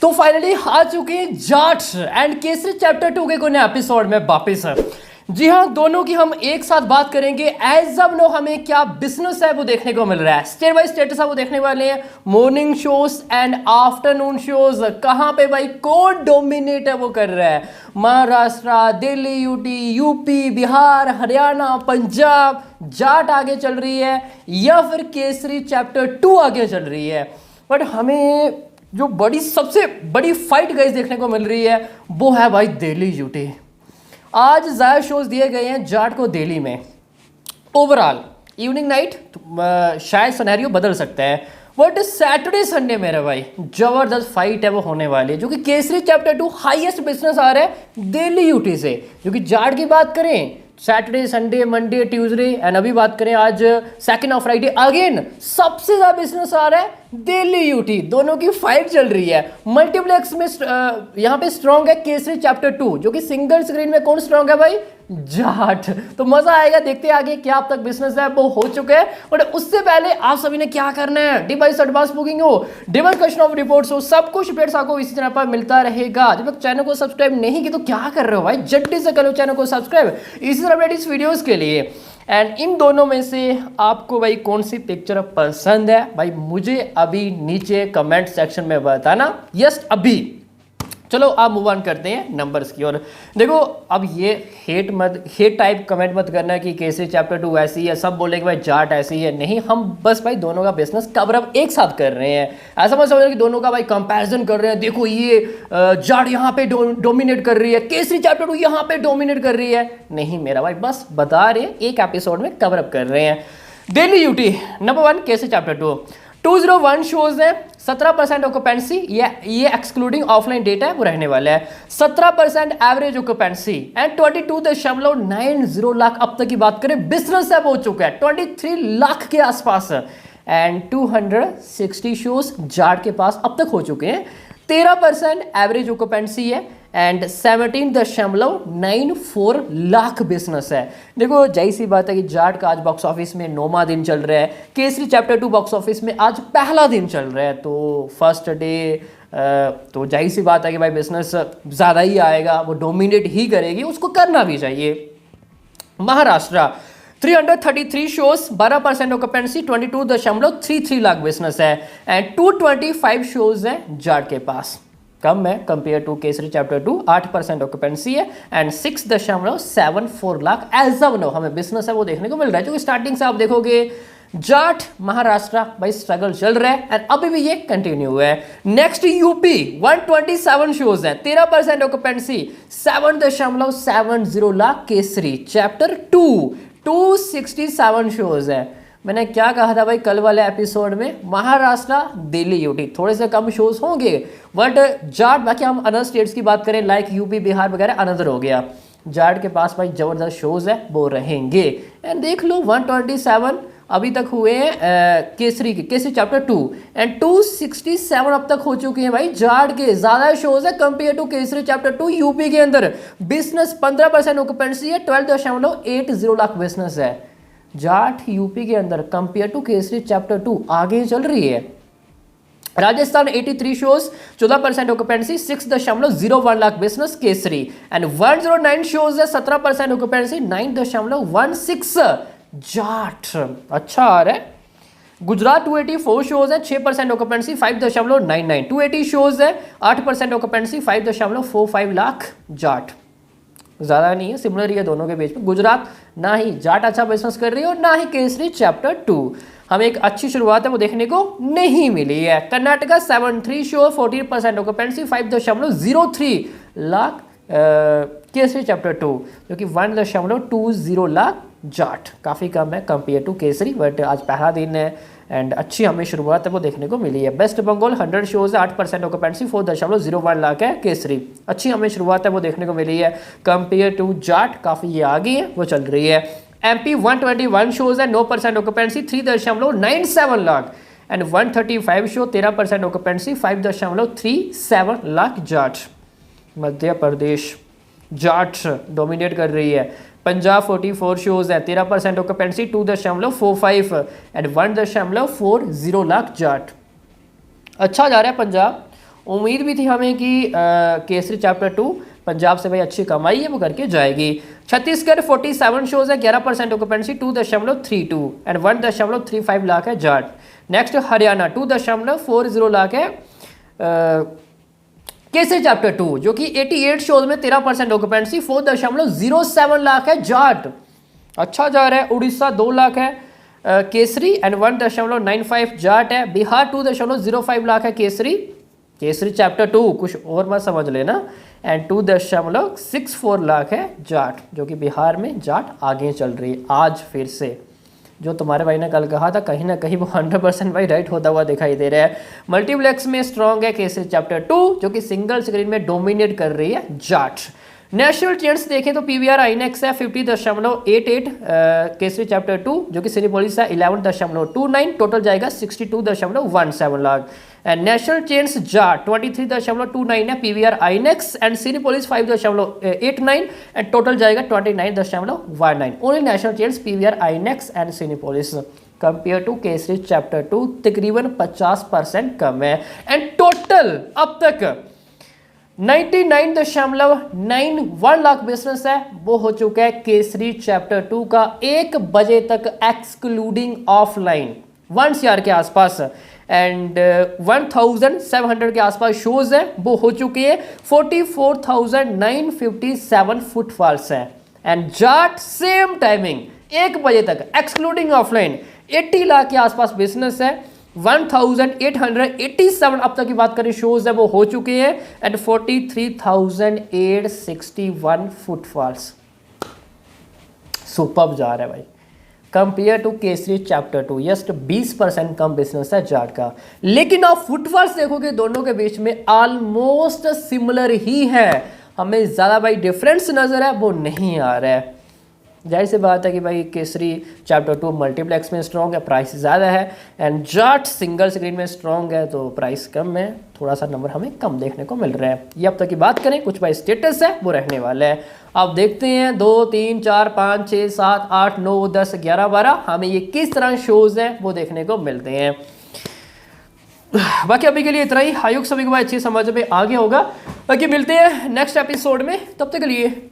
तो फाइनली आ चुके हैं जाट एंड केसरी चैप्टर 2 के कोने एपिसोड में वापस। जी हाँ, दोनों की हम एक साथ बात करेंगे। एज अब नो हमें क्या बिजनेस है वो देखने को मिल रहा है, स्टेट बाय स्टेटस है वो देखने वाले हैं। Morning shows and afternoon shows कहाँ पे भाई कौन डोमिनेट है वो कर रहा है। महाराष्ट्र, दिल्ली, यूपी, बिहार, हरियाणा, पंजाब, जाट आगे चल रही है या फिर केसरी चैप्टर 2 आगे चल रही है। बट हमें जो सबसे बड़ी फाइट गाइस देखने को मिल रही है वो है भाई दिल्ली यूटी। आज ज़्यादा शोज दिए गए हैं जाट को दिल्ली में। ओवरऑल इवनिंग नाइट शायद सिनेरियो बदल सकता है, बट सैटरडे संडे मेरे भाई जबरदस्त फाइट है वो होने वाली है। जो कि केसरी चैप्टर 2 हाईएस्ट बिजनेस आ रहा है दिल्ली यूटी से। जो कि जाट की बात करें Saturday, Sunday, Monday, Tuesday and अभी बात करें आज सेकंड ऑफ फ्राइडे, अगेन सबसे ज्यादा बिजनेस आ रहा है दिल्ली यूटी। दोनों की फाइट चल रही है। मल्टीप्लेक्स में यहाँ पे स्ट्रॉन्ग है केसरी चैप्टर 2, जो कि सिंगल स्क्रीन में कौन स्ट्रॉन्ग है भाई, जाट। तो मजा आएगा, देखते हैं आगे क्या अब तक बिजनेस है वो हो चुके हैं। बट उससे पहले आप सभी ने क्या करना है, डिवाइस एडवांस बुकिंग हो, डिवर्कशन ऑफ रिपोर्ट्स हो, सब कुछ अपडेट्स आपको इसी तरह पर मिलता रहेगा। जब तक चैनल को सब्सक्राइब नहीं की तो क्या कर रहे हो भाई, जल्दी से करो चैनल को सब्सक्राइब इसी तरह अपडेट इस वीडियोस के लिए। एंड इन दोनों में से आपको भाई कौन सी पिक्चर पसंद है भाई, मुझे अभी नीचे कमेंट सेक्शन में बताना। यस अभी चलो आप मूव ऑन करते हैं नंबर्स की ओर। देखो अब ये हेट टाइप कमेंट मत करना कि केसरी चैप्टर 2 ऐसी है, सब बोले कि भाई जाट ऐसी है। नहीं, हम बस भाई दोनों का बिजनेस कवर अप एक साथ कर रहे हैं। ऐसा मत समझो कि दोनों का भाई कंपैरिजन कर रहे हैं। देखो ये जाट यहाँ पे डोमिनेट कर रही है, केसरी चैप्टर 2 यहाँ पे डोमिनेट कर रही है। नहीं मेरा भाई, बस बता रहे हैं, एक एपिसोड में कवर अप कर रहे हैं। Delhi UT number 1, Kesari chapter 2 201 shows है, 17% ऑक्यूपेंसी। ये एक्सक्लूडिंग ऑफलाइन डेटा है वो रहने वाला है। 17% एवरेज ऑक्यूपेंसी एंड 22.90 लाख अब तक की बात करें बिजनेस है वो हो चुका है 23 लाख के आसपास। एंड 260 शोज जाट के पास अब तक हो चुके हैं। 13% एवरेज ऑक्यूपेंसी है एंड 17.94 लाख बिजनेस है। देखो जाहिर सी बात है कि जाट का आज बॉक्स ऑफिस में 9वां दिन चल रहा है, केसरी चैप्टर 2 बॉक्स ऑफिस में आज पहला दिन चल रहा है। तो फर्स्ट डे तो जाहिर सी बात है कि भाई बिजनेस ज़्यादा ही आएगा, वो डोमिनेट ही करेगी, उसको करना भी चाहिए। Maharashtra 333 shows, 12% occupancy, 22.33 lakh business है एंड 225 शोज है जाट के पास। कम है compare to Kesari chapter 2, 8% occupancy है and 6.74 lakh as of now हमें बिजनेस है वो देखने को मिल रहा है। जो स्टार्टिंग से आप देखोगे जाट महाराष्ट्र भाई स्ट्रगल चल रहा है एंड अभी भी ये कंटिन्यू हुआ है। नेक्स्ट यूपी 127 शोज है, 13% occupancy, 7.70 lakh Kesari chapter 2, 267 shows है। मैंने क्या कहा था भाई कल वाले एपिसोड में, महाराष्ट्र दिल्ली यूटी थोड़े से कम शोज होंगे, बट जाट बाकी हम अदर स्टेट्स की बात करें लाइक यूपी, बिहार वगैरह अनदर हो गया, जाट के पास भाई जबरदस्त शोज है वो रहेंगे। एंड देख लो 127 अभी तक हुए हैं केसरी चैप्टर 2 एंड 267 अब तक हो चुके हैं भाई जाट के। ज्यादा शोज है compare to Kesari chapter 2 UP के अंदर। बिजनेस 15% ऑक्यूपेंसी है, 12.80 लाख बिजनेस है। जाट यूपी के अंदर कंपेयर टू केसरी चैप्टर 2 आगे चल रही है। Rajasthan 83 shows, 14% occupancy, 6.01 lakh business Kesari and 109 shows है, 17% ऑक्यूपेंसी, 9.16 जाट। अच्छा आ रहा है। गुजरात 284 शोज है, 6% ऑक्यूपेंसी, 5.99, 280 शोज है, 8% ऑक्यूपेंसी, 5.45 लाख जाट। ज़्यादा नहीं है, सिमिलर ही है दोनों के बीच में। गुजरात ना ही जाट अच्छा बिजनेस कर रही है और ना ही केसरी चैप्टर 2। हमें एक अच्छी शुरुआत है वो देखने को नहीं मिली है। Karnataka 73 show, 14% occupancy, 5.03 lakh Kesari chapter 2, जो कि 1.20 लाख जाट। काफ़ी कम है कंपेयर टू केसरी, बट आज पहला दिन है एंड अच्छी हमें शुरुआत है वो देखने को मिली है। वेस्ट बंगाल 100 शोज है, 8% ऑक्यूपेंसी, 4.01 लाख है केसरी। अच्छी हमें शुरुआत है वो देखने को मिली है कंपेयर टू जाट, काफ़ी ये आगे है वो चल रही है। एमपी 121 शोज है, 9% occupancy, 3.97 lakh and 135 show, 13% occupancy, 5.37 lakh Jat. Madhya Pradesh Jat dominate कर रही है। पंजाब 44 शोज है, 13% ऑक्यूपेंसी, 2.45 एंड 1.40 लाख जाट। अच्छा जा रहा है पंजाब। उम्मीद भी थी हमें कि केसरी चैप्टर 2 पंजाब से भाई अच्छी कमाई है वो करके जाएगी। छत्तीसगढ़ 47 शोज है, 11% ऑक्यूपेंसी, 2.32 एंड 1.35 लाख है जाट। नेक्स्ट हरियाणा 2.40 लाख है केसरी चैप्टर 2 जो कि 88 शोज में 13% ऑक्यूपेंसी, 4.07 लाख है जाट। अच्छा जा रहा है। उड़ीसा 2 लाख है केसरी एंड 1.95 जाट है। बिहार 2.05 लाख है केसरी चैप्टर 2, कुछ और मत समझ लेना, एंड 2.64 लाख है जाट, जो कि बिहार में जाट आगे चल रही है। आज फिर से जो तुम्हारे भाई ने कल कहा था कहीं ना कहीं वो 100% भाई राइट होता हुआ दिखाई दे रहा है। मल्टीप्लेक्स में स्ट्रॉन्ग है केसरी चैप्टर 2 जो कि सिंगल स्क्रीन में डोमिनेट कर रही है जाट। नेशनल चेंट्स देखें तो पीवीआर आईनेक्स है 50.88 केसरी चैप्टर 2 जो कि सिनेपोलिस है 11.29, टोटल जाएगा 62.17 lakh. And national chains Jaat 23.29 है PVR INOX and Cinepolis 5.89 and total जाएगा 29.19। Only national chains PVR INOX and Cinepolis compare to Kesari chapter 2 तकरीबन 50% कम है। एंड टोटल अब तक 99.91 लाख बिजनेस है वो हो चुका है केसरी चैप्टर 2 का 1 बजे तक एक्सक्लूडिंग ऑफलाइन 1 CR के आसपास। एंड 1700 के आसपास शोज है वो हो चुके हैं। 44,957 फुटफॉल्स है। एंड जाट सेम टाइमिंग 1 बजे तक एक्सक्लूडिंग ऑफलाइन 80 लाख के आसपास बिजनेस है। 1887 अब तक की बात करें शोज है वो हो चुके हैं एंड 43,861 फुटफॉल्स। सुपर्ब जा रहा है भाई compare to Kesari chapter 2, just 20% कम बिजनेस है जाट का। लेकिन आप फुटफॉल्स देखोगे दोनों के बीच में ऑलमोस्ट सिमिलर ही है, हमें ज़्यादा भाई डिफरेंस नजर है वो नहीं आ रहा है। जाहिर सी बात है कि भाई केसरी चैप्टर 2 मल्टीप्लेक्स में स्ट्रॉन्ग है, प्राइस ज़्यादा है, एंड जाट सिंगल स्क्रीन में स्ट्रॉन्ग है तो प्राइस कम है, थोड़ा सा नंबर हमें कम देखने को मिल रहा है। ये अब तक की बात करें, कुछ भाई स्टेटस है वो रहने वाला है। अब देखते हैं 2, 3, 4, 5, 6, 7, 8, 9, 10, 11, 12 हमें ये किस तरह शोज हैं वो देखने को मिलते हैं। बाकी अभी के लिए इतना ही। आयोग सभी को भाई अच्छी समझ में आ गया होगा। बाकी मिलते हैं नेक्स्ट एपिसोड में, तब तक के लिए